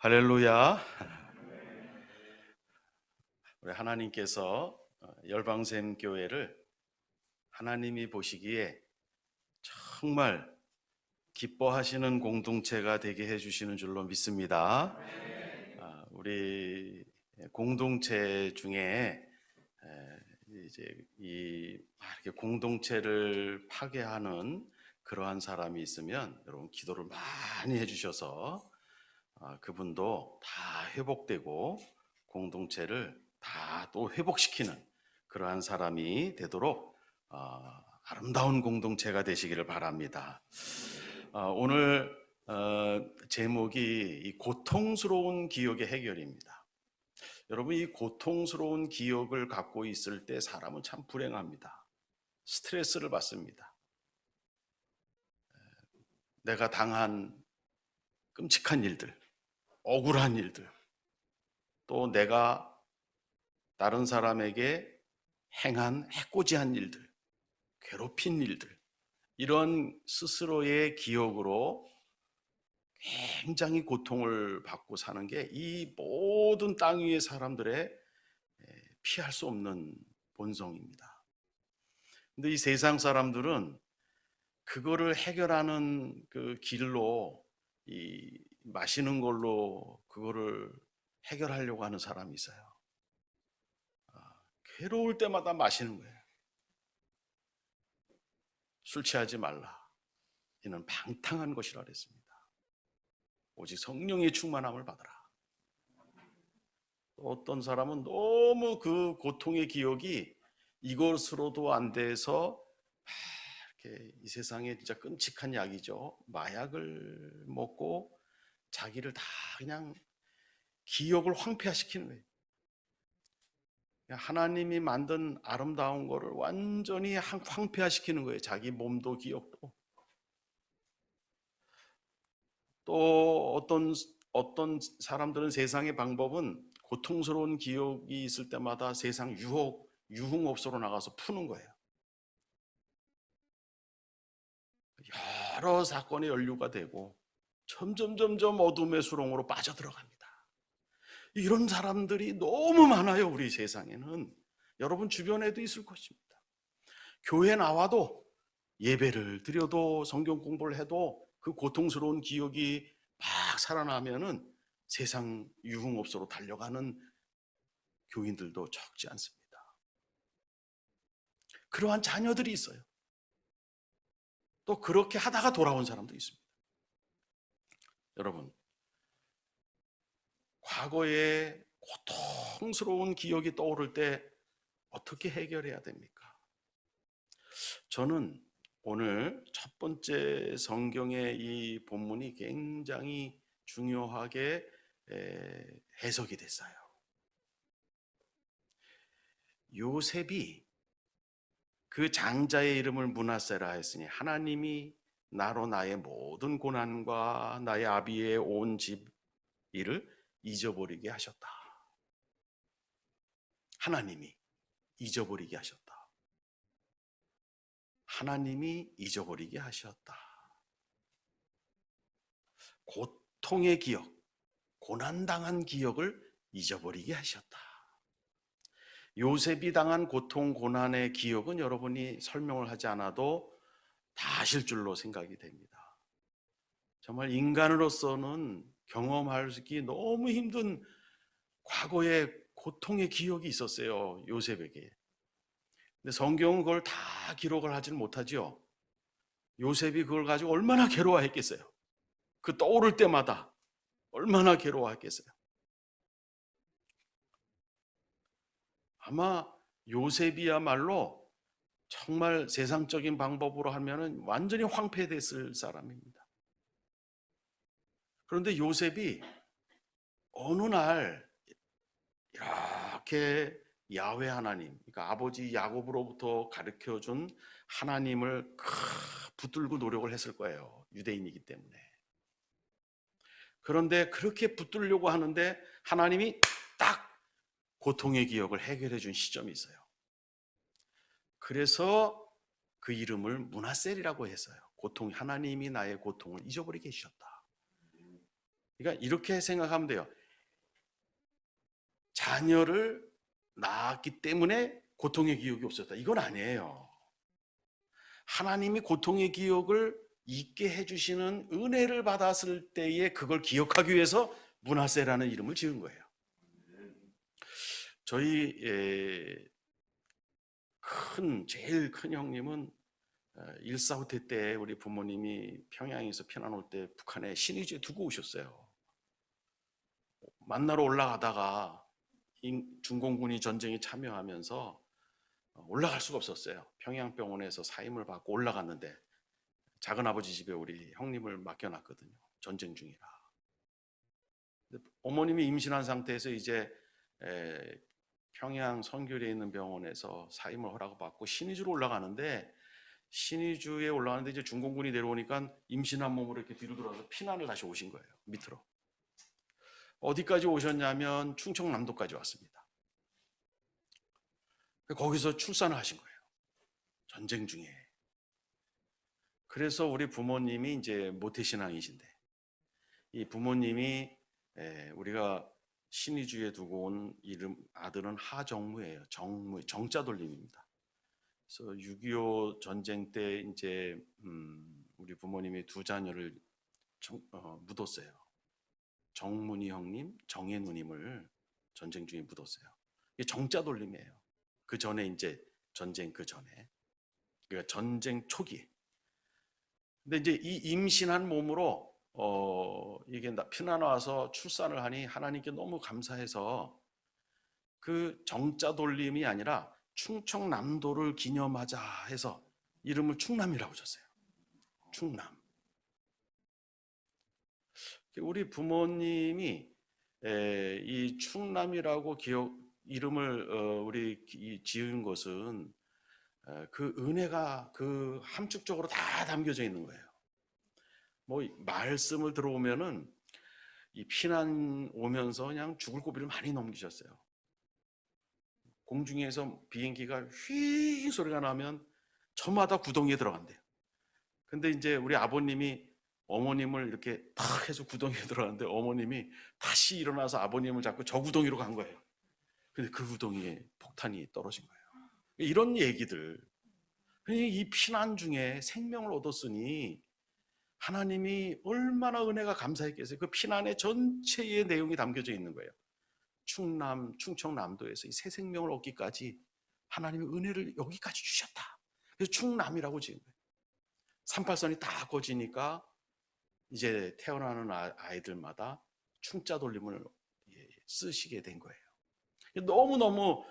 할렐루야. 우리 하나님께서 열방샘 교회를 하나님이 보시기에 정말 기뻐하시는 공동체가 되게 해주시는 줄로 믿습니다. 우리 공동체 중에 이제 이렇게 공동체를 파괴하는 그러한 사람이 있으면 여러분 기도를 많이 해주셔서 그분도 다 회복되고 공동체를 다 또 회복시키는 그러한 사람이 되도록 아름다운 공동체가 되시기를 바랍니다. 오늘 제목이 이 고통스러운 기억의 해결입니다. 여러분, 이 고통스러운 기억을 갖고 있을 때 사람은 참 불행합니다. 스트레스를 받습니다. 내가 당한 끔찍한 일들, 억울한 일들, 또 내가 다른 사람에게 행한 해코지한 일들, 괴롭힌 일들, 이런 스스로의 기억으로 굉장히 고통을 받고 사는 게 이 모든 땅 위의 사람들의 피할 수 없는 본성입니다. 근데 이 세상 사람들은 그거를 해결하는 그 길로 이 마시는 걸로 그거를 해결하려고 하는 사람이 있어요. 괴로울 때마다 마시는 거예요. 술 취하지 말라. 이는 방탕한 것이라 그랬습니다. 오직 성령의 충만함을 받으라. 또 어떤 사람은 너무 그 고통의 기억이 이것으로도 안 돼서 이렇게 이 세상에 진짜 끔찍한 약이죠. 마약을 먹고 자기를 다 그냥 기억을 황폐화시키는 거예요. 하나님이 만든 아름다운 거를 완전히 황폐화시키는 거예요. 자기 몸도 기억도. 또 어떤 사람들은 세상의 방법은 고통스러운 기억이 있을 때마다 세상 유흥업소로 나가서 푸는 거예요. 여러 사건의 연루가 되고 점점 어둠의 수렁으로 빠져들어갑니다. 이런 사람들이 너무 많아요. 우리 세상에는. 여러분 주변에도 있을 것입니다. 교회 나와도 예배를 드려도 성경 공부를 해도 그 고통스러운 기억이 막 살아나면은 세상 유흥업소로 달려가는 교인들도 적지 않습니다. 그러한 자녀들이 있어요. 또 그렇게 하다가 돌아온 사람도 있습니다. 여러분, 과거의 고통스러운 기억이 떠오를 때 어떻게 해결해야 됩니까? 저는 오늘 첫 번째 성경의 이 본문이 굉장히 중요하게 해석이 됐어요. 요셉이 그 장자의 이름을 므낫세라 했으니 하나님이 나로 나의 모든 고난과 나의 아비의 온 집 일을 잊어버리게 하셨다. 하나님이 잊어버리게 하셨다. 하나님이 잊어버리게 하셨다. 고통의 기억, 고난당한 기억을 잊어버리게 하셨다. 요셉이 당한 고통, 고난의 기억은 여러분이 설명을 하지 않아도 다 아실 줄로 생각이 됩니다. 정말 인간으로서는 경험하기 너무 힘든 과거의 고통의 기억이 있었어요, 요셉에게. 근데 성경은 그걸 다 기록을 하지는 못하죠. 요셉이 그걸 가지고 얼마나 괴로워했겠어요. 그 떠오를 때마다 얼마나 괴로워했겠어요. 아마 요셉이야말로 정말 세상적인 방법으로 하면은 완전히 황폐됐을 사람입니다. 그런데 요셉이 어느 날 이렇게 야훼 하나님, 그러니까 아버지 야곱으로부터 가르쳐준 하나님을 붙들고 노력을 했을 거예요. 유대인이기 때문에. 그런데 그렇게 붙들려고 하는데 하나님이 딱 고통의 기억을 해결해 준 시점이 있어요. 그래서 그 이름을 므낫셀이라고 했어요. 하나님이 나의 고통을 잊어버리게 해주셨다. 그러니까 이렇게 생각하면 돼요. 자녀를 낳았기 때문에 고통의 기억이 없었다. 이건 아니에요. 하나님이 고통의 기억을 잊게 해주시는 은혜를 받았을 때에 그걸 기억하기 위해서 므낫세라는 이름을 지은 거예요. 저희 제일 큰 형님은 1.4후퇴 때 우리 부모님이 평양에서 피난 올 때 북한에 신의주에 두고 오셨어요. 만나러 올라가다가 중공군이 전쟁에 참여하면서 올라갈 수가 없었어요. 평양병원에서 사임을 받고 올라갔는데 작은아버지 집에 우리 형님을 맡겨놨거든요. 전쟁 중이라. 어머님이 임신한 상태에서 이제 평양 선교리에 있는 병원에서 사임을 허락받고 신의주로 올라가는데, 신의주에 올라가는데 이제 중공군이 내려오니까 임신한 몸으로 이렇게 뒤로 돌아서 피난을 다시 오신 거예요. 밑으로. 어디까지 오셨냐면 충청남도까지 왔습니다. 거기서 출산을 하신 거예요. 전쟁 중에. 그래서 우리 부모님이 이제 모태신앙이신데, 이 부모님이 우리가 신의주에 두고 온 이름 아들은 하정무예요. 정자 돌림입니다. 그래서 6.25 전쟁 때 이제 우리 부모님이 두 자녀를 묻었어요. 정문희 형님, 정혜 누님을 전쟁 중에 묻었어요. 이게 정자 돌림이에요. 그 전에 이제 전쟁 그 전에, 그러니까 전쟁 초기. 근데 이제 이 임신한 몸으로 이게 피난 와서 출산을 하니 하나님께 너무 감사해서 그 정자 돌림이 아니라 충청남도를 기념하자 해서 이름을 충남이라고 줬어요. 충남. 우리 부모님이 이 충남이라고 이름을 우리 지은 것은 그 은혜가 그 함축적으로 다 담겨져 있는 거예요. 뭐 말씀을 들어오면은 이 피난 오면서 그냥 죽을 고비를 많이 넘기셨어요. 공중에서 비행기가 휘 소리가 나면 저마다 구덩이에 들어간대요. 근데 이제 우리 아버님이 어머님을 이렇게 탁 해서 구덩이에 들어갔는데 어머님이 다시 일어나서 아버님을 잡고 저 구덩이로 간 거예요. 근데 그 구덩이에 폭탄이 떨어진 거예요. 이런 얘기들. 이 피난 중에 생명을 얻었으니 하나님이 얼마나 은혜가 감사했겠어요. 그 피난의 전체의 내용이 담겨져 있는 거예요. 충청남도에서 이 새 생명을 얻기까지 하나님의 은혜를 여기까지 주셨다. 그래서 충남이라고 지은 거예요. 38선이 다 꺼지니까 이제 태어나는 아이들마다 충자 돌림을 쓰시게 된 거예요. 너무너무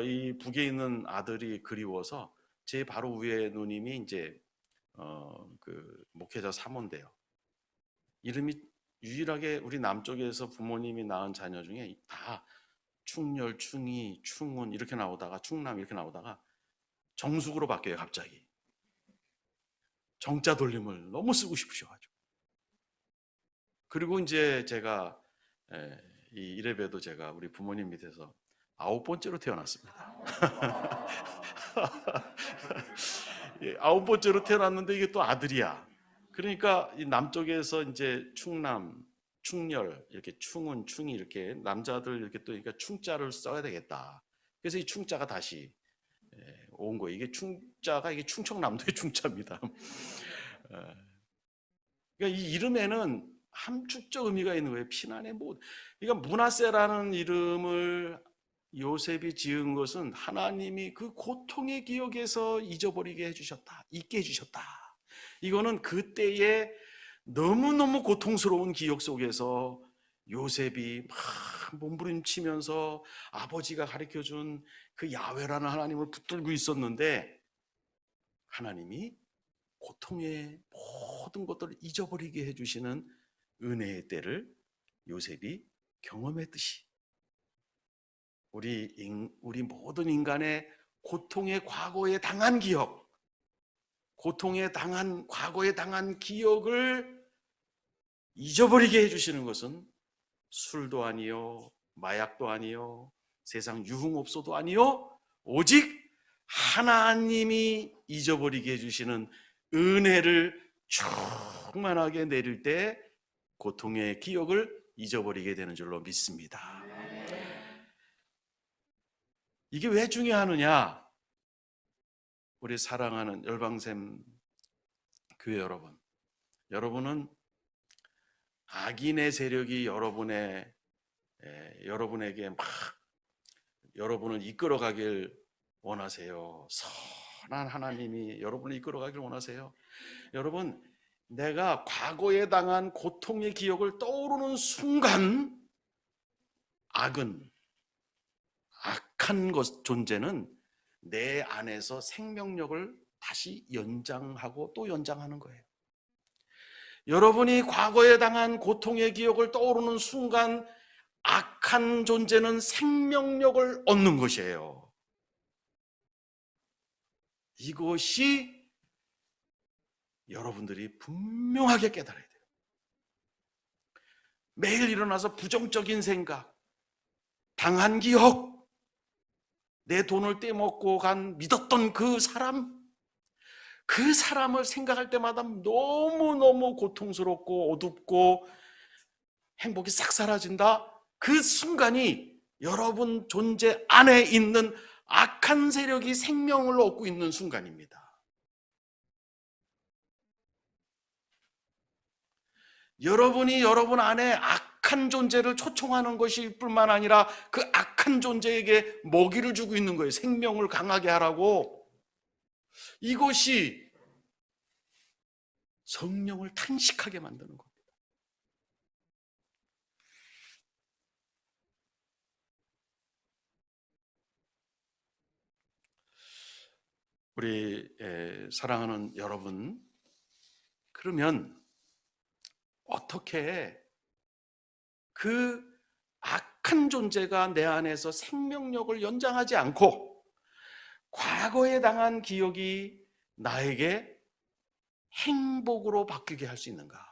이 북에 있는 아들이 그리워서 제 바로 위에 누님이 이제 그 목회자 사모인데요. 이름이 유일하게 우리 남쪽에서 부모님이 낳은 자녀 중에 다 충렬, 충이, 충운 이렇게 나오다가 충남 이렇게 나오다가 정숙으로 바뀌어요. 갑자기 정자 돌림을 너무 쓰고 싶으셔가지고. 그리고 이제 제가 이 이래봬도 제가 우리 부모님 밑에서 9번째로 태어났습니다. 9번째로 태어났는데 이게 또 아들이야. 그러니까 이 남쪽에서 이제 충남, 충렬, 이렇게 충은, 충이 이렇게 남자들 이렇게 또 그러니까 충자를 써야 되겠다. 그래서 이 충자가 다시 온 거예요. 이게 충자가 이게 충청남도의 충자입니다. 그러니까 이 이름에는 함축적 의미가 있는 거예요. 피난의 못. 그러니까 므낫세라는 이름을 요셉이 지은 것은 하나님이 그 고통의 기억에서 잊어버리게 해주셨다. 잊게 해주셨다. 이거는 그때의 너무너무 고통스러운 기억 속에서 요셉이 막 몸부림치면서 아버지가 가르쳐준 그 야훼라는 하나님을 붙들고 있었는데 하나님이 고통의 모든 것들을 잊어버리게 해주시는 은혜의 때를 요셉이 경험했듯이 우리 모든 인간의 고통의 과거에 당한 기억, 과거에 당한 기억을 잊어버리게 해주시는 것은 술도 아니요, 마약도 아니요, 세상 유흥업소도 아니요, 오직 하나님이 잊어버리게 해주시는 은혜를 충만하게 내릴 때 고통의 기억을 잊어버리게 되는 줄로 믿습니다. 이게 왜 중요하느냐? 우리 사랑하는 열방샘 교회 여러분, 여러분은 악인의 세력이 여러분에게 막 여러분을 이끌어가길 원하세요. 선한 하나님이 여러분을 이끌어가길 원하세요. 여러분, 내가 과거에 당한 고통의 기억을 떠오르는 순간 악한 존재는 내 안에서 생명력을 다시 연장하고 또 연장하는 거예요. 여러분이 과거에 당한 고통의 기억을 떠오르는 순간 악한 존재는 생명력을 얻는 것이에요. 이것이 여러분들이 분명하게 깨달아야 돼요. 매일 일어나서 부정적인 생각, 당한 기억, 내 돈을 떼먹고 간 믿었던 그 사람을 생각할 때마다 너무너무 고통스럽고 어둡고 행복이 싹 사라진다. 그 순간이 여러분 존재 안에 있는 악한 세력이 생명을 얻고 있는 순간입니다. 여러분이 여러분 안에 악한 존재를 초청하는 것일 뿐만 아니라 그 악한 존재에게 먹이를 주고 있는 거예요. 생명을 강하게 하라고. 이것이 성령을 탄식하게 만드는 겁니다. 우리 사랑하는 여러분, 그러면 어떻게 그 악한 존재가 내 안에서 생명력을 연장하지 않고 과거에 당한 기억이 나에게 행복으로 바뀌게 할 수 있는가?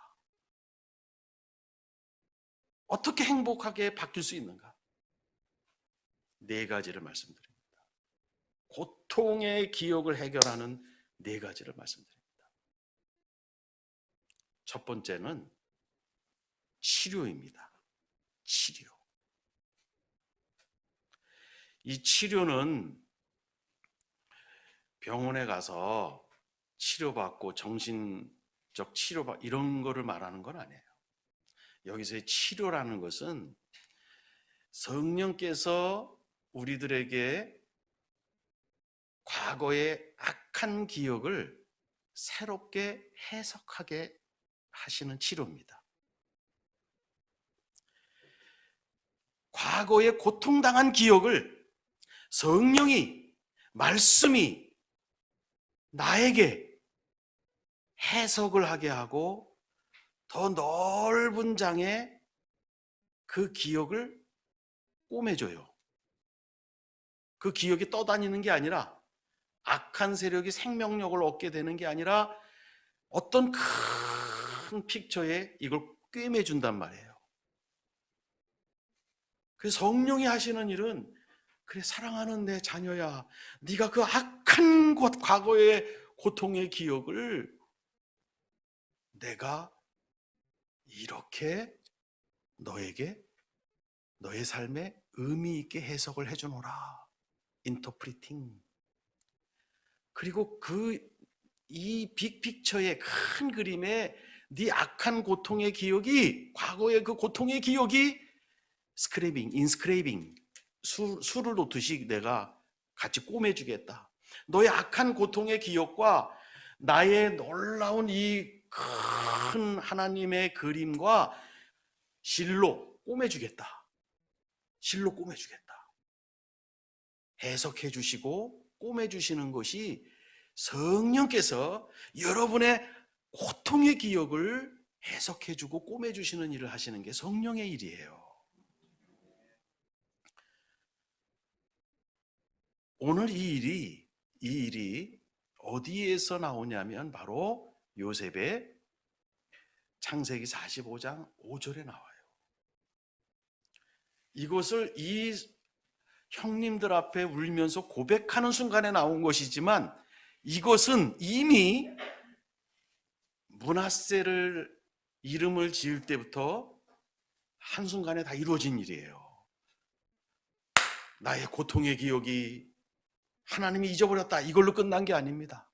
어떻게 행복하게 바뀔 수 있는가? 네 가지를 말씀드립니다. 고통의 기억을 해결하는 네 가지를 말씀드립니다. 첫 번째는 치료입니다. 치료. 이 치료는 병원에 가서 치료받고 정신적 치료받고 이런 거를 말하는 건 아니에요. 여기서의 치료라는 것은 성령께서 우리들에게 과거의 악한 기억을 새롭게 해석하게 하시는 치료입니다. 과거에 고통당한 기억을 성령이, 말씀이 나에게 해석을 하게 하고 더 넓은 장에 그 기억을 꿰매줘요. 그 기억이 떠다니는 게 아니라, 악한 세력이 생명력을 얻게 되는 게 아니라 어떤 큰 픽처에 이걸 꿰매준단 말이에요. 그래서 성령이 하시는 일은, 그래 사랑하는 내 자녀야, 네가 그 악한 과거의 고통의 기억을 내가 이렇게 너에게 너의 삶에 의미 있게 해석을 해주노라. 인터프리팅. 그리고 이 빅픽처의 큰 그림에 네 악한 고통의 기억이, 과거의 그 고통의 기억이 인스크레이빙, 수를 놓듯이 내가 같이 꿰매주겠다. 너의 악한 고통의 기억과 나의 놀라운 이 큰 하나님의 그림과 실로 꿰매주겠다. 실로 꿰매주겠다. 해석해 주시고 꿰매주시는 것이 성령께서 여러분의 고통의 기억을 해석해주고 꿰매주시는 일을 하시는 게 성령의 일이에요. 오늘 이 일이 어디에서 나오냐면 바로 요셉의 창세기 45장 5절에 나와요. 이것을 이 형님들 앞에 울면서 고백하는 순간에 나온 것이지만, 이것은 이미 므낫세를 이름을 지을 때부터 한순간에 다 이루어진 일이에요. 나의 고통의 기억이 하나님이 잊어버렸다, 이걸로 끝난 게 아닙니다.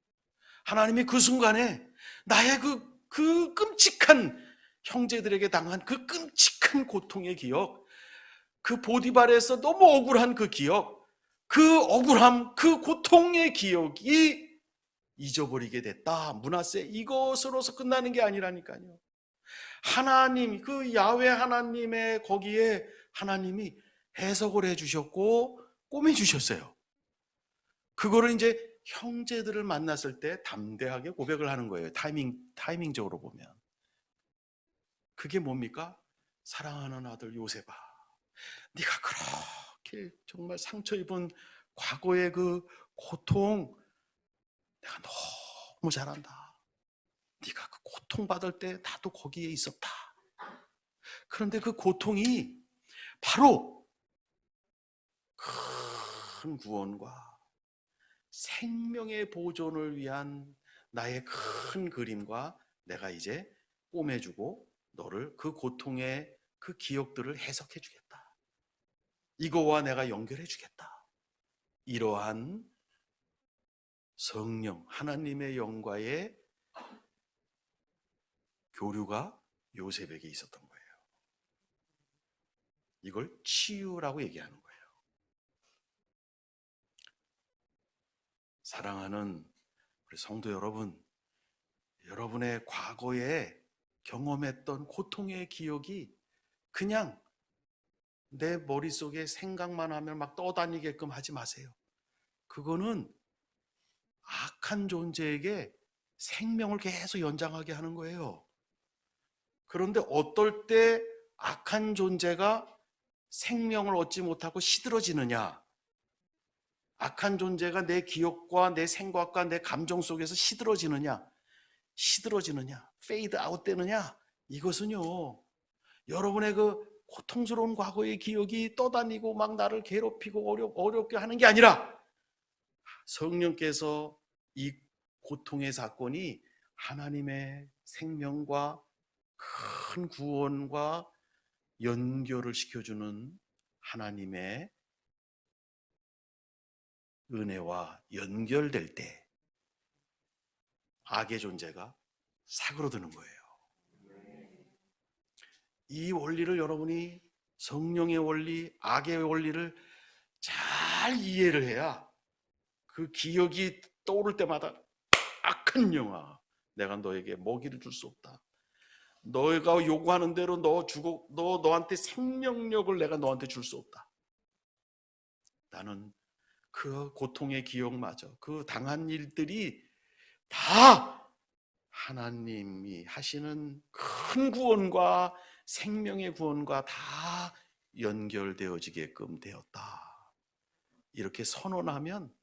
하나님이 그 순간에 나의 그 끔찍한, 형제들에게 당한 그 끔찍한 고통의 기억, 그 보디발에서 너무 억울한 그 기억, 그 억울함, 그 고통의 기억이 잊어버리게 됐다, 므낫세, 이것으로서 끝나는 게 아니라니까요. 하나님, 그 야훼 하나님의 거기에 하나님이 해석을 해주셨고 꼬매주셨어요. 그거를 이제 형제들을 만났을 때 담대하게 고백을 하는 거예요. 타이밍적으로 보면. 그게 뭡니까? 사랑하는 아들 요셉아, 네가 그렇게 정말 상처 입은 과거의 그 고통 내가 너무 잘 안다. 네가 그 고통 받을 때 나도 거기에 있었다. 그런데 그 고통이 바로 큰 구원과 생명의 보존을 위한 나의 큰 그림과 내가 이제 꿰매주고 너를 그 고통의 그 기억들을 해석해 주겠다. 이거와 내가 연결해 주겠다. 이러한 성령, 하나님의 영과의 교류가 요셉에게 있었던 거예요. 이걸 치유라고 얘기하는 거예요. 사랑하는 우리 성도 여러분, 여러분의 과거에 경험했던 고통의 기억이 그냥 내 머릿속에 생각만 하면 막 떠다니게끔 하지 마세요. 그거는 악한 존재에게 생명을 계속 연장하게 하는 거예요. 그런데 어떨 때 악한 존재가 생명을 얻지 못하고 시들어지느냐? 악한 존재가 내 기억과 내 생각과 내 감정 속에서 시들어지느냐, 페이드 아웃 되느냐? 이것은요, 여러분의 그 고통스러운 과거의 기억이 떠다니고 막 나를 괴롭히고 어렵게 하는 게 아니라 성령께서 이 고통의 사건이 하나님의 생명과 큰 구원과 연결을 시켜주는 하나님의 은혜와 연결될 때 악의 존재가 사그러드는 거예요. 이 원리를 여러분이, 성령의 원리, 악의 원리를 잘 이해를 해야 그 기억이 떠오를 때마다 악한 영아, 내가 너에게 먹이를 줄 수 없다. 너가 요구하는 대로 너한테 생명력을 내가 너한테 줄 수 없다. 나는 그 고통의 기억마저, 그 당한 일들이 다 하나님이 하시는 큰 구원과 생명의 구원과 다 연결되어지게끔 되었다. 이렇게 선언하면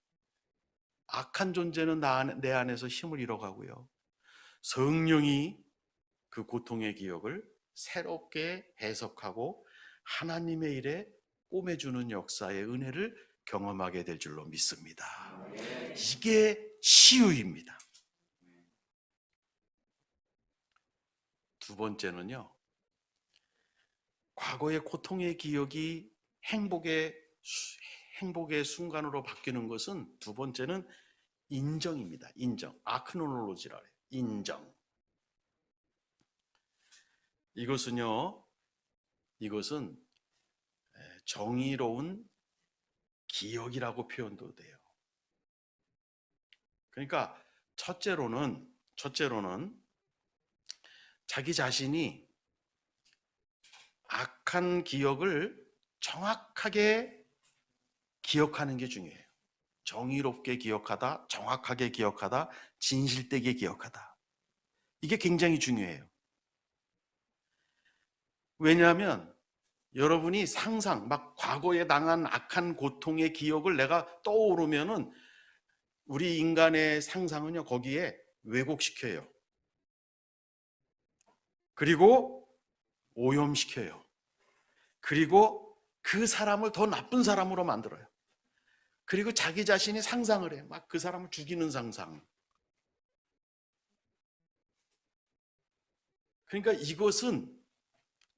악한 존재는 내 안에서 힘을 잃어가고요, 성령이 그 고통의 기억을 새롭게 해석하고 하나님의 일에 꿰매주는 역사의 은혜를 경험하게 될 줄로 믿습니다. 이게 치유입니다. 두 번째는요, 과거의 고통의 기억이 행복의 순간으로 바뀌는 것은, 두 번째는 인정입니다. 인정. 아크노놀로지라 해요. 인정. 이것은 정의로운 기억이라고 표현도 돼요. 그러니까 첫째로는 자기 자신이 악한 기억을 정확하게 기억하는 게 중요해요. 정의롭게 기억하다, 정확하게 기억하다, 진실되게 기억하다. 이게 굉장히 중요해요. 왜냐하면 여러분이 막 과거에 당한 악한 고통의 기억을 내가 떠오르면은 우리 인간의 상상은요, 거기에 왜곡시켜요. 그리고 오염시켜요. 그리고 그 사람을 더 나쁜 사람으로 만들어요. 그리고 자기 자신이 상상을 해요. 막 그 사람을 죽이는 상상. 그러니까 이것은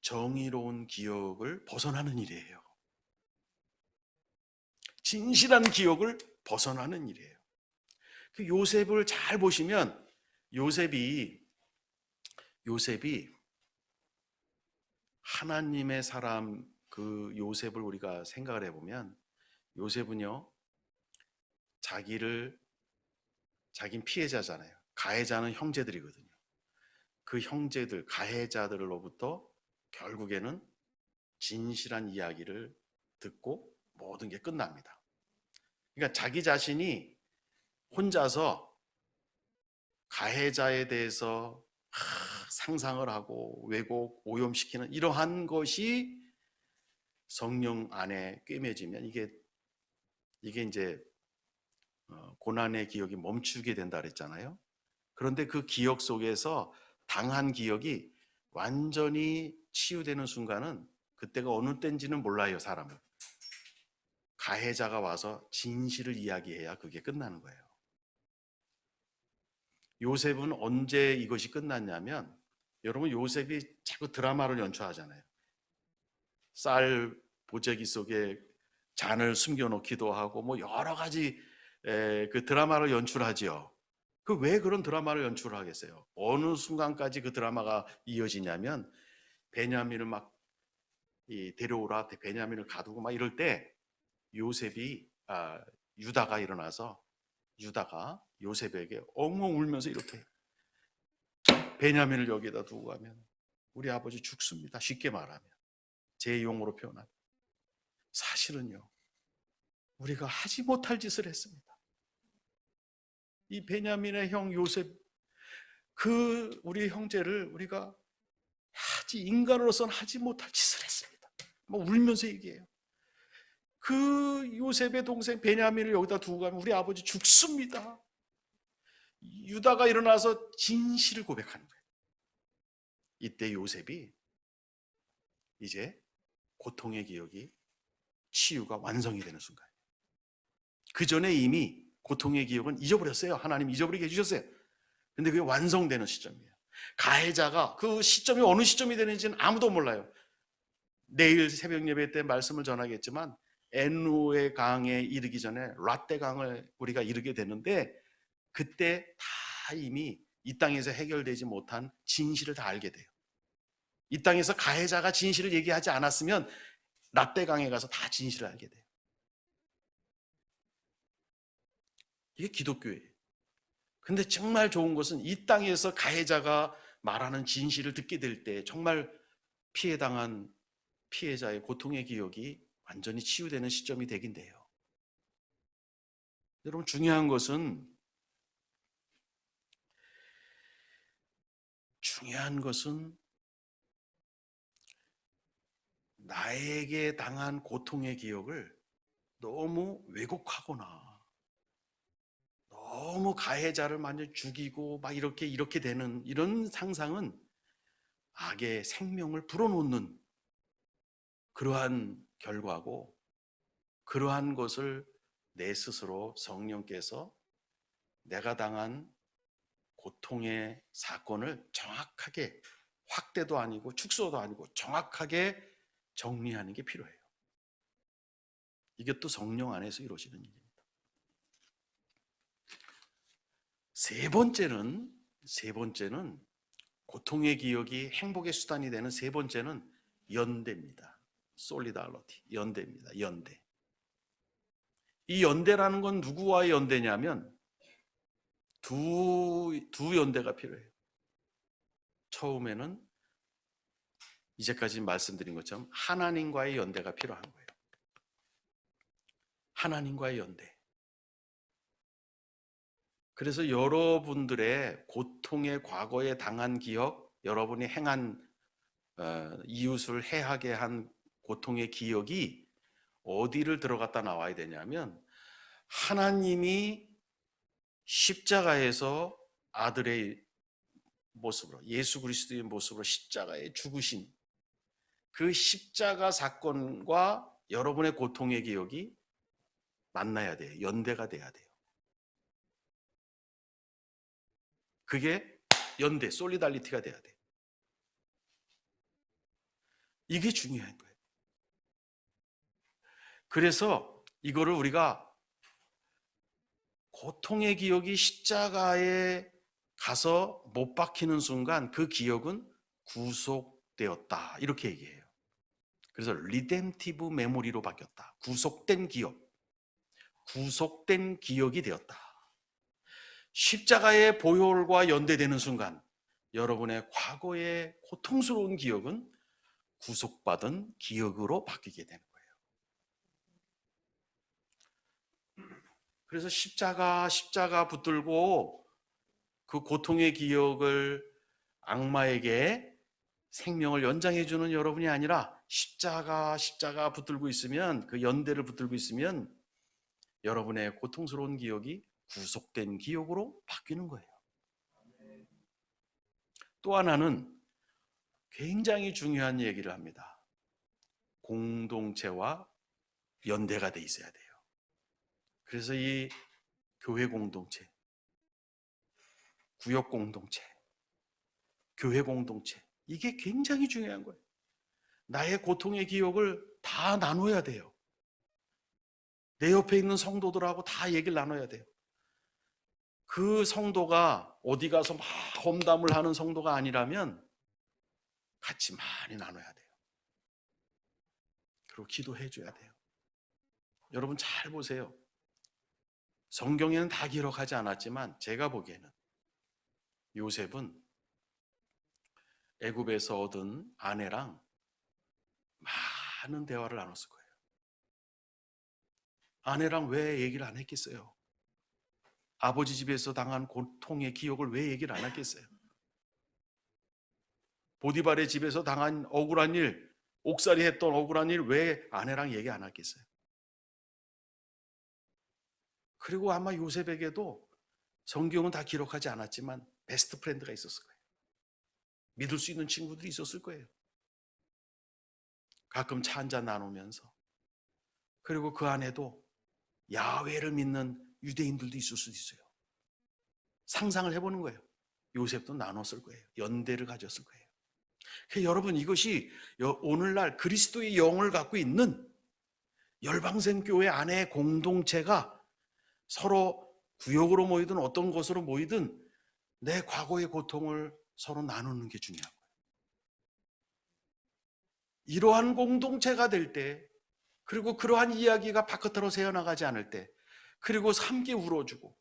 정의로운 기억을 벗어나는 일이에요. 진실한 기억을 벗어나는 일이에요. 그 요셉을 잘 보시면 요셉이 하나님의 사람 그 요셉을 우리가 생각을 해보면 요셉은요 자기는 피해자잖아요. 가해자는 형제들이거든요. 그 형제들 가해자들로부터 결국에는 진실한 이야기를 듣고 모든 게 끝납니다. 그러니까 자기 자신이 혼자서 가해자에 대해서 상상을 하고 왜곡, 오염시키는 이러한 것이 성령 안에 꿰매지면 이게 이제 고난의 기억이 멈추게 된다 그랬잖아요. 그런데 그 기억 속에서 당한 기억이 완전히 치유되는 순간은 그때가 어느 때인지는 몰라요, 사람은. 가해자가 와서 진실을 이야기해야 그게 끝나는 거예요. 요셉은 언제 이것이 끝났냐면 여러분 요셉이 자꾸 드라마를 연출하잖아요. 쌀 보재기 속에 잔을 숨겨놓기도 하고 뭐 여러 가지 그 드라마를 연출하지요. 그 왜 그런 드라마를 연출을 하겠어요? 어느 순간까지 그 드라마가 이어지냐면 베냐민을 막 데려오라 베냐민을 가두고 막 이럴 때 요셉이 유다가 일어나서 유다가 요셉에게 엉엉 울면서 이렇게 베냐민을 여기다 두고 가면 우리 아버지 죽습니다. 쉽게 말하면 제 용어로 표현하면 사실은요 우리가 하지 못할 짓을 했습니다. 이 베냐민의 형 요셉 그 우리 형제를 우리가 인간으로서는 하지 못할 짓을 했습니다. 뭐 울면서 얘기해요. 그 요셉의 동생 베냐민을 여기다 두고 가면 우리 아버지 죽습니다. 유다가 일어나서 진실을 고백하는 거예요. 이때 요셉이 이제 고통의 기억이 치유가 완성이 되는 순간. 그 전에 이미 고통의 기억은 잊어버렸어요. 하나님 잊어버리게 해주셨어요. 근데 그게 완성되는 시점이에요. 가해자가 그 시점이 어느 시점이 되는지는 아무도 몰라요. 내일 새벽 예배 때 말씀을 전하겠지만 엔누의 강에 이르기 전에 라떼 강을 우리가 이르게 되는데 그때 다 이미 이 땅에서 해결되지 못한 진실을 다 알게 돼요. 이 땅에서 가해자가 진실을 얘기하지 않았으면 라떼 강에 가서 다 진실을 알게 돼요. 이게 기독교예요. 근데 정말 좋은 것은 이 땅에서 가해자가 말하는 진실을 듣게 될 때 정말 피해당한 피해자의 고통의 기억이 완전히 치유되는 시점이 되긴 돼요. 여러분 중요한 것은 나에게 당한 고통의 기억을 너무 왜곡하거나 너무 가해자를 완전히 죽이고 막 이렇게 되는 이런 상상은 악의 생명을 불어넣는 그러한 결과고 그러한 것을 내 스스로 성령께서 내가 당한 고통의 사건을 정확하게 확대도 아니고 축소도 아니고 정확하게 정리하는 게 필요해요. 이게 또 성령 안에서 이루어지는 일입니다. 세 번째는 고통의 기억이 행복의 수단이 되는 세 번째는 연대입니다. 솔리다리티, 연대입니다. 연대. 이 연대라는 건 누구와의 연대냐면 두 연대가 필요해요. 처음에는 이제까지 말씀드린 것처럼 하나님과의 연대가 필요한 거예요. 하나님과의 연대. 그래서 여러분들의 고통의 과거에 당한 기억, 여러분이 행한 이웃을 해하게 한 고통의 기억이 어디를 들어갔다 나와야 되냐면 하나님이 십자가에서 아들의 모습으로 예수 그리스도의 모습으로 십자가에 죽으신 그 십자가 사건과 여러분의 고통의 기억이 만나야 돼요. 연대가 돼야 돼요. 그게 연대, 솔리달리티가 돼야 돼요. 이게 중요한 거예요. 그래서 이거를 우리가 고통의 기억이 십자가에 가서 못 박히는 순간 그 기억은 구속되었다, 이렇게 얘기해요. 그래서 리뎀티브 메모리로 바뀌었다. 구속된 기억, 구속된 기억이 되었다. 십자가의 보혈과 연대되는 순간 여러분의 과거의 고통스러운 기억은 구속받은 기억으로 바뀌게 되는 거예요. 그래서 십자가 붙들고 그 고통의 기억을 악마에게 생명을 연장해 주는 여러분이 아니라 십자가 붙들고 있으면, 그 연대를 붙들고 있으면 여러분의 고통스러운 기억이 구속된 기억으로 바뀌는 거예요. 또 하나는 굉장히 중요한 얘기를 합니다. 공동체와 연대가 돼 있어야 돼요. 그래서 이 교회 공동체, 구역 공동체, 교회 공동체, 이게 굉장히 중요한 거예요. 나의 고통의 기억을 다 나눠야 돼요. 내 옆에 있는 성도들하고 다 얘기를 나눠야 돼요. 그 성도가 어디 가서 막 험담을 하는 성도가 아니라면 같이 많이 나눠야 돼요. 그리고 기도해 줘야 돼요. 여러분 잘 보세요. 성경에는 다 기록하지 않았지만 제가 보기에는 요셉은 애굽에서 얻은 아내랑 많은 대화를 나눴을 거예요. 아내랑 왜 얘기를 안 했겠어요? 아버지 집에서 당한 고통의 기억을 왜 얘기를 안 했겠어요? 보디발의 집에서 당한 억울한 일, 옥살이 했던 억울한 일 왜 아내랑 얘기 안 했겠어요? 그리고 아마 요셉에게도 성경은 다 기록하지 않았지만 베스트 프렌드가 있었을 거예요. 믿을 수 있는 친구들이 있었을 거예요. 가끔 차 한잔 나누면서. 그리고 그 안에도 야훼를 믿는 유대인들도 있을 수도 있어요. 상상을 해보는 거예요. 요셉도 나눴을 거예요. 연대를 가졌을 거예요. 그러니까 여러분, 이것이 오늘날 그리스도의 영을 갖고 있는 열방생 교회 안의 공동체가 서로 구역으로 모이든 어떤 곳으로 모이든 내 과거의 고통을 서로 나누는 게 중요한 거예요. 이러한 공동체가 될 때, 그리고 그러한 이야기가 바깥으로 새어나가지 않을 때, 그리고 함께 울어주고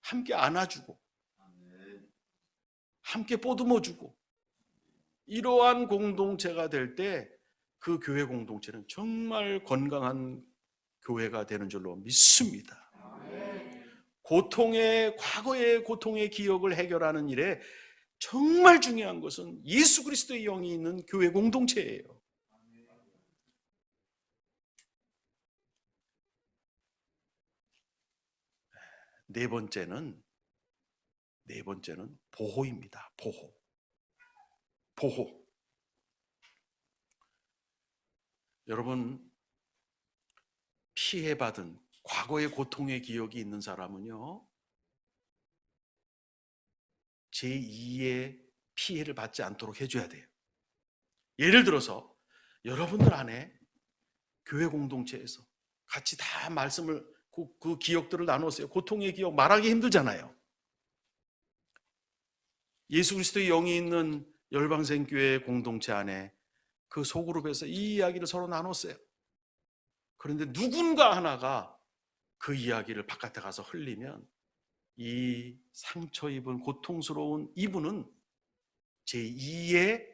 함께 안아주고 함께 보듬어주고, 이러한 공동체가 될 때 그 교회 공동체는 정말 건강한 교회가 되는 줄로 믿습니다. 과거의 고통의 기억을 해결하는 일에 정말 중요한 것은 예수 그리스도의 영이 있는 교회 공동체예요. 네 번째는 보호입니다. 보호. 여러분, 피해받은 과거의 고통의 기억이 있는 사람은요, 제2의 피해를 받지 않도록 해줘야 돼요. 예를 들어서 여러분들 안에 교회 공동체에서 같이 다 말씀을, 그 기억들을 나눴어요. 고통의 기억 말하기 힘들잖아요. 예수 그리스도의 영이 있는 열방생교회 공동체 안에 그 소그룹에서 이 이야기를 서로 나눴어요. 그런데 누군가 하나가 그 이야기를 바깥에 가서 흘리면 이 상처 입은 고통스러운 이분은 제2의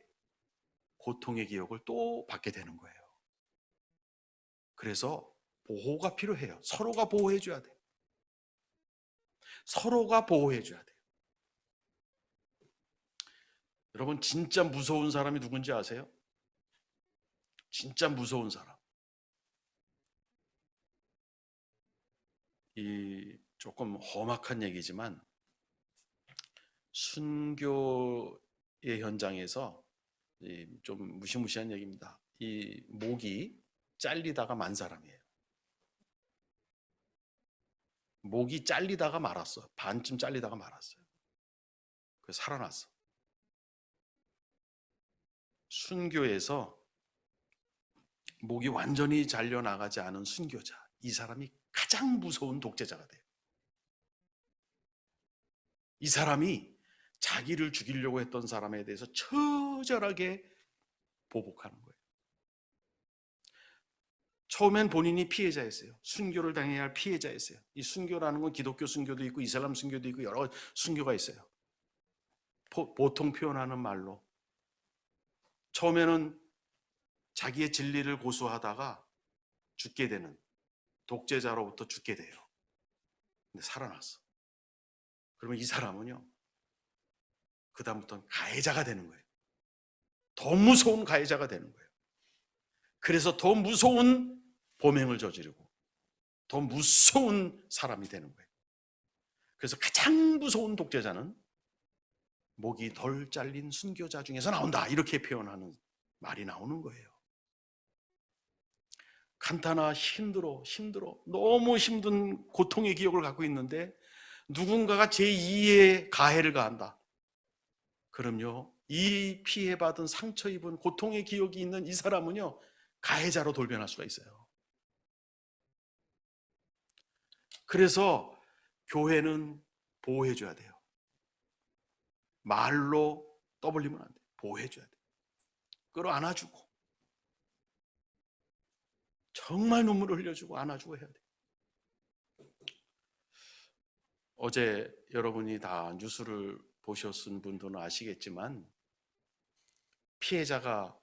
고통의 기억을 또 받게 되는 거예요. 그래서 보호가 필요해요. 서로가 보호해 줘야 돼요. 서로가 보호해 줘야 돼요. 여러분, 진짜 무서운 사람이 누군지 아세요? 진짜 무서운 사람. 이 조금 험악한 얘기지만 순교의 현장에서 좀 무시무시한 얘기입니다. 이 목이 잘리다가 만 사람이에요. 목이 잘리다가 말았어. 반쯤 잘리다가 말았어요. 그래서 살아났어. 순교에서 목이 완전히 잘려나가지 않은 순교자, 이 사람이 가장 무서운 독재자가 돼요. 이 사람이 자기를 죽이려고 했던 사람에 대해서 처절하게 보복하는 거예요. 처음엔 본인이 피해자였어요. 순교를 당해야 할 피해자였어요. 이 순교라는 건 기독교 순교도 있고 이슬람 순교도 있고 여러 순교가 있어요. 보통 표현하는 말로 처음에는 자기의 진리를 고수하다가 죽게 되는, 독재자로부터 죽게 돼요. 근데 살아났어. 그러면 이 사람은요, 그 다음부터는 가해자가 되는 거예요. 더 무서운 가해자가 되는 거예요. 그래서 더 무서운 범행을 저지르고 더 무서운 사람이 되는 거예요. 그래서 가장 무서운 독재자는 목이 덜 잘린 순교자 중에서 나온다, 이렇게 표현하는 말이 나오는 거예요. 간타나 힘들어 너무 힘든 고통의 기억을 갖고 있는데 누군가가 제2의 가해를 가한다. 그럼요, 이 피해받은 상처 입은 고통의 기억이 있는 이 사람은요, 가해자로 돌변할 수가 있어요. 그래서 교회는 보호해줘야 돼요. 말로 떠벌리면 안 돼요. 보호해줘야 돼요. 끌어안아주고 정말 눈물을 흘려주고 안아주고 해야 돼요. 어제 여러분이 다 뉴스를 보셨은 분들은 아시겠지만 피해자가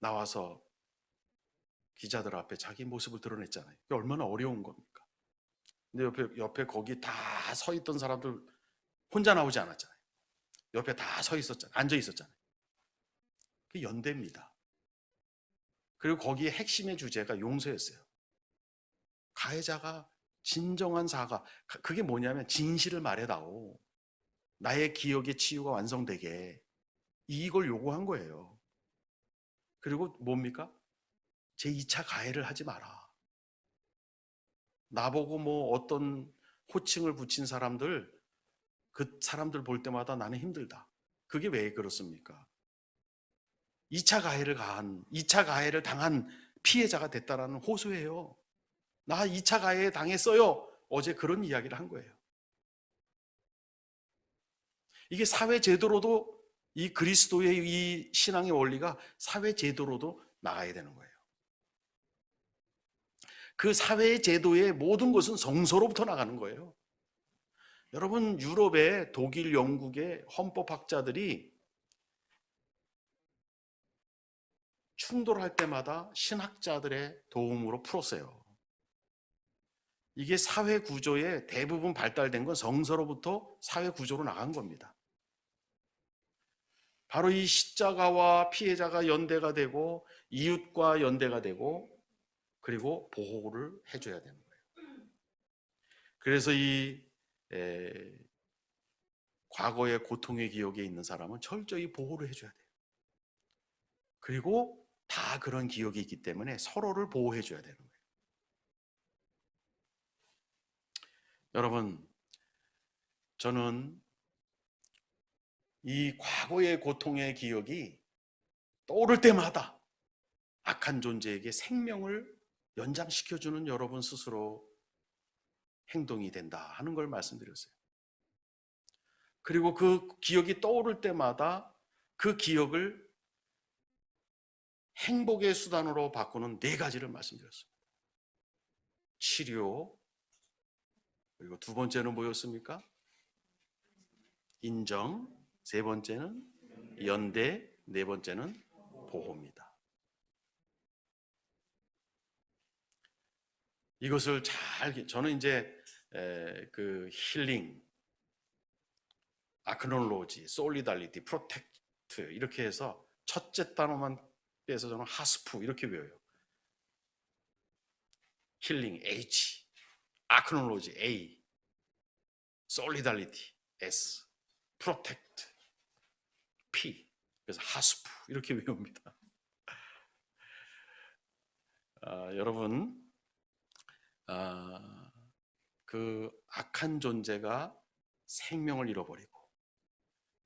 나와서 기자들 앞에 자기 모습을 드러냈잖아요. 그게 얼마나 어려운 겁니까? 근데 옆에 거기 다 서 있던 사람들 혼자 나오지 않았잖아요. 옆에 다 서 있었잖아요. 앉아 있었잖아요. 그게 연대입니다. 그리고 거기에 핵심의 주제가 용서였어요. 가해자가 진정한 사과, 그게 뭐냐면 진실을 말해다오. 나의 기억의 치유가 완성되게, 이걸 요구한 거예요. 그리고 뭡니까? 제2차 가해를 하지 마라. 나보고 뭐 어떤 호칭을 붙인 사람들, 그 사람들 볼 때마다 나는 힘들다. 그게 왜 그렇습니까? 2차 가해를 당한 피해자가 됐다라는 호소예요. 나 2차 가해 당했어요. 어제 그런 이야기를 한 거예요. 이게 사회 제도로도, 이 그리스도의 이 신앙의 원리가 사회 제도로도 나가야 되는 거예요. 그 사회 제도의 모든 것은 성서로부터 나가는 거예요. 여러분, 유럽의 독일, 영국의 헌법학자들이 충돌할 때마다 신학자들의 도움으로 풀었어요. 이게 사회 구조의 대부분 발달된 건 성서로부터 사회 구조로 나간 겁니다. 바로 이 십자가와 피해자가 연대가 되고 이웃과 연대가 되고 그리고 보호를 해줘야 되는 거예요. 그래서 이 과거의 고통의 기억에 있는 사람은 철저히 보호를 해줘야 돼요. 그리고 다 그런 기억이 있기 때문에 서로를 보호해줘야 되는 거예요. 여러분, 저는 이 과거의 고통의 기억이 떠오를 때마다 악한 존재에게 생명을 연장시켜주는 여러분 스스로 행동이 된다 하는 걸 말씀드렸어요. 그리고 그 기억이 떠오를 때마다 그 기억을 행복의 수단으로 바꾸는 4가지를 말씀드렸습니다. 치료, 그리고 2번째는 뭐였습니까? 인정, 3번째는 연대, 4번째는 보호입니다. 이것을 저는 이제 그 힐링, 아크놀로지, 솔리달리티, 프로텍트 이렇게 해서 첫째 단어만 빼서 저는 하스프 이렇게 외워요. 힐링 H, 아크놀로지 A, 솔리달리티 S, 프로텍트 P. 그래서 하스프 이렇게 외웁니다. 여러분, 그 악한 존재가 생명을 잃어버리고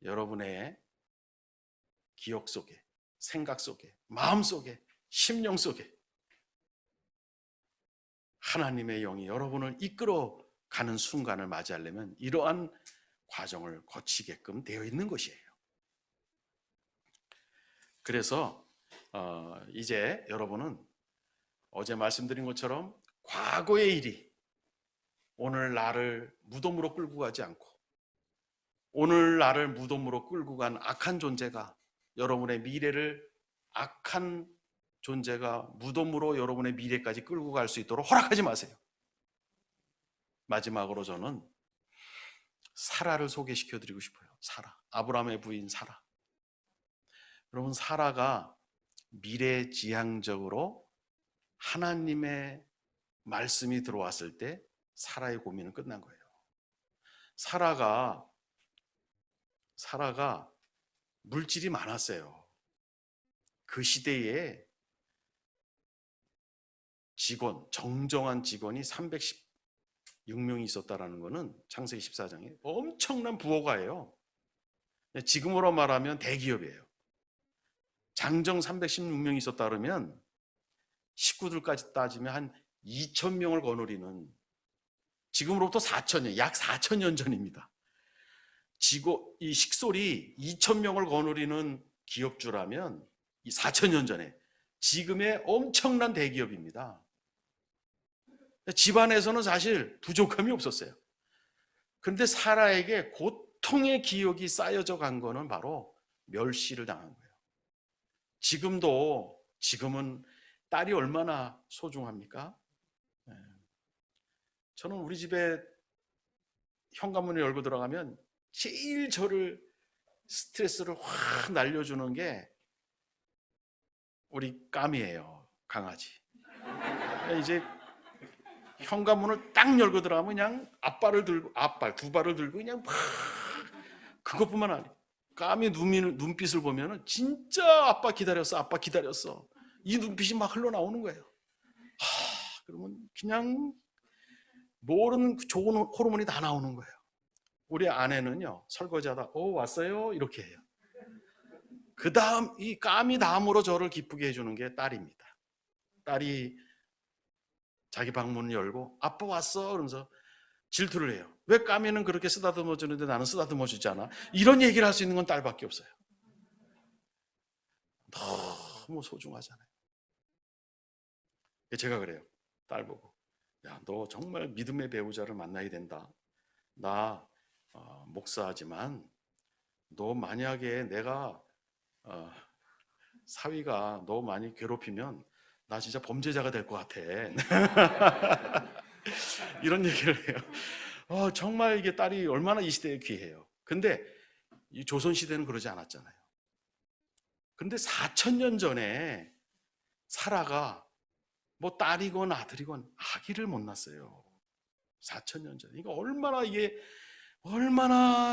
여러분의 기억 속에, 생각 속에, 마음 속에 심령 속에 하나님의 영이 여러분을 이끌어 가는 순간을 맞이하려면 이러한 과정을 거치게끔 되어 있는 것이에요. 그래서 이제 여러분은 어제 말씀드린 것처럼 과거의 일이 오늘 나를 무덤으로 끌고 가지 않고, 오늘 나를 무덤으로 끌고 간 악한 존재가 여러분의 미래를, 악한 존재가 무덤으로 여러분의 미래까지 끌고 갈 수 있도록 허락하지 마세요. 마지막으로 저는 사라를 소개시켜 드리고 싶어요. 사라, 아브라함의 부인 사라. 여러분, 사라가 미래지향적으로 하나님의 말씀이 들어왔을 때 사라의 고민은 끝난 거예요. 사라가 물질이 많았어요. 그 시대에 정정한 직원이 316명이 있었다는 것은 창세기 14장에 엄청난 부호가예요. 지금으로 말하면 대기업이에요. 장정 316명이 있었다 그러면 식구들까지 따지면 한 2,000명을 거느리는, 지금으로부터 4,000년, 약 4,000년 전입니다. 이 식솔이 2,000명을 거느리는 기업주라면 이 4,000년 전에 지금의 엄청난 대기업입니다. 집안에서는 사실 부족함이 없었어요. 그런데 사라에게 고통의 기억이 쌓여져 간 거는 바로 멸시를 당한 거예요. 지금은 딸이 얼마나 소중합니까? 저는 우리 집에 현관문을 열고 들어가면 제일 저를 스트레스를 확 날려주는 게 우리 까미예요. 강아지. 이제 현관문을 딱 열고 들어가면 그냥 두 발을 들고 그냥 막, 그것뿐만 아니에요. 까미 눈빛을 보면은 진짜 아빠 기다렸어. 이 눈빛이 막 흘러나오는 거예요. 그러면 그냥 모르는 좋은 호르몬이 다 나오는 거예요. 우리 아내는요, 설거지하다 왔어요? 이렇게 해요. 그 다음, 이 까미 다음으로 저를 기쁘게 해주는 게 딸입니다. 딸이 자기 방문을 열고 아빠 왔어? 그러면서 질투를 해요. 왜 까미는 그렇게 쓰다듬어 주는데 나는 쓰다듬어 주지 않아? 이런 얘기를 할 수 있는 건 딸밖에 없어요. 너무 소중하잖아요. 제가 그래요. 딸 보고, 야, 너 정말 믿음의 배우자를 만나야 된다. 나 목사지만 너 만약에 내가 사위가 너 많이 괴롭히면 나 진짜 범죄자가 될 것 같아. 이런 얘기를 해요. 정말 이게 딸이 얼마나 이 시대에 귀해요. 근데 이 조선시대는 그러지 않았잖아요. 근데 4,000년 전에 사라가 뭐 딸이건 아들이건 아기를 못 낳았어요. 4,000년 전에. 그러니까 얼마나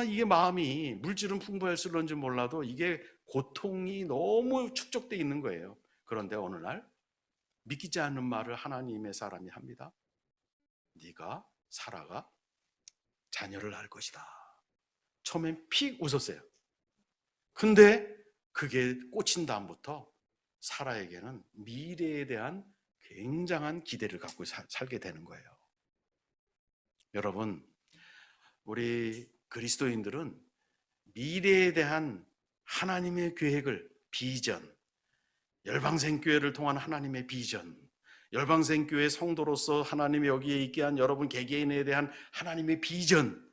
이게 마음이, 물질은 풍부했을런지 몰라도 이게 고통이 너무 축적되어 있는 거예요. 그런데 어느 날 믿기지 않는 말을 하나님의 사람이 합니다. 사라가 자녀를 낳을 것이다. 처음엔 픽 웃었어요. 근데 그게 꽂힌 다음부터 사라에게는 미래에 대한 굉장한 기대를 갖고 살게 되는 거예요. 여러분, 우리 그리스도인들은 미래에 대한 하나님의 계획을, 비전, 열방생교회를 통한 하나님의 비전, 열방생교회 성도로서 하나님이 여기에 있게 한 여러분 개개인에 대한 하나님의 비전,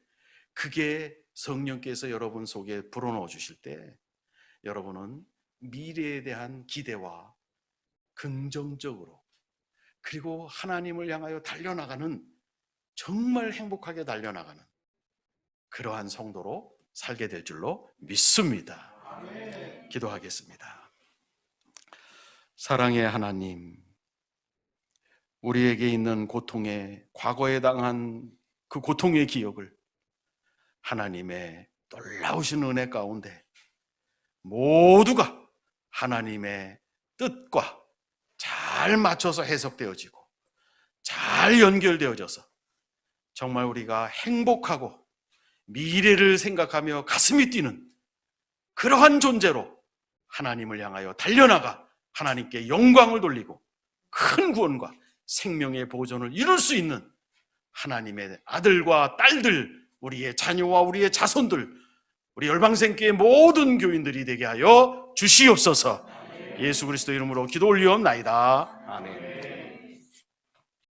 그게 성령께서 여러분 속에 불어넣어 주실 때 여러분은 미래에 대한 기대와 긍정적으로, 그리고 하나님을 향하여 달려나가는, 정말 행복하게 달려나가는 그러한 성도로 살게 될 줄로 믿습니다. 아멘. 기도하겠습니다. 사랑의 하나님, 우리에게 있는 고통에, 과거에 당한 그 고통의 기억을 하나님의 놀라우신 은혜 가운데 모두가 하나님의 뜻과 잘 맞춰서 해석되어지고 잘 연결되어져서 정말 우리가 행복하고 미래를 생각하며 가슴이 뛰는 그러한 존재로 하나님을 향하여 달려나가 하나님께 영광을 돌리고 큰 구원과 생명의 보존을 이룰 수 있는 하나님의 아들과 딸들, 우리의 자녀와 우리의 자손들, 우리 열방생교회 모든 교인들이 되게 하여 주시옵소서. 예수 그리스도 이름으로 기도 올리옵나이다. 아멘.